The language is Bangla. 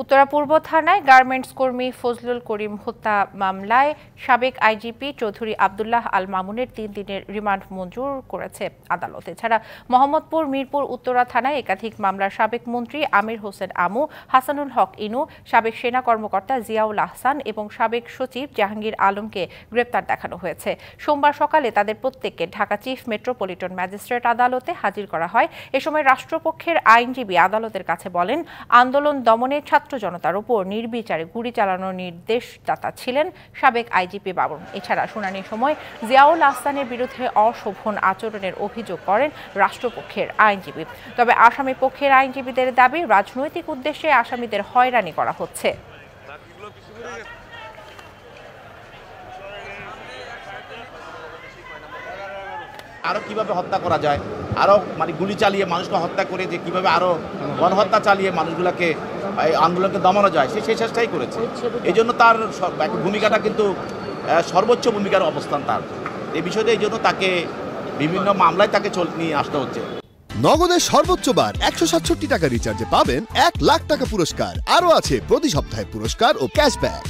উত্তরা পূর্ব থানায় গার্মেন্টস কর্মী ফজলুল করিম হত্যা মামলায় সাবেক আইজিপি চৌধুরী আব্দুল্লাহ আল মামুনের 3 দিনের রিমান্ড মঞ্জুর করেছে আদালত। এছাড়া মোহাম্মদপুর মিরপুর উত্তরা থানায় একাধিক মামলার সাবেক মন্ত্রী আমির হোসেন আমু, হাসানুল হক ইনু, সাবেক সেনা কর্মকর্তা জিয়াউল আহসান এবং সাবেক সচিব জাহাঙ্গীর আলমকে গ্রেপ্তার দেখানো হয়েছে। সোমবার সকালে তাদের প্রত্যেককে ঢাকা চিফ মেট্রোপলিটন ম্যাজিস্ট্রেট আদালতে হাজির করা হয়। এ সময় রাষ্ট্রপক্ষের আইনজীবী আদালতের কাছে বলেন, আন্দোলন দমনে ছাত্র জনতার উপর নির্বিচারে গুলি চালানোর নির্দেশদাতা ছিলেন সাবেক আইজিপি বাবর। এছাড়া শুনানির সময় জিয়াউল আহসানের বিরুদ্ধে অশোভন আচরণের অভিযোগ করেন রাষ্ট্রপক্ষের আইনজীবী। তবে আসামি পক্ষের আইনজীবীদের দাবি, রাজনৈতিক উদ্দেশ্যে আসামিদের হয়রানি করা হচ্ছে। আরো কিভাবে হত্যা করা যায়, আরো গুলি চালিয়ে মানুষকে হত্যা করে যে কিভাবে আরো গণহত্যা চালিয়ে মানুষগুলোকে আন্দোলনকে দমানো যায় সেই চেষ্টাই করেছে। এই জন্য তার ভূমিকাটা কিন্তু সর্বোচ্চ ভূমিকার অবস্থান তার। এই বিষয়টা এই জন্য তাকে বিভিন্ন মামলায় তাকে নিয়ে আসতে হচ্ছে। নগদের সর্বোচ্চ বার 167 টাকা রিচার্জে পাবেন 1 লাখ টাকা পুরস্কার। আরও আছে প্রতি সপ্তাহে পুরস্কার ও ক্যাশব্যাক।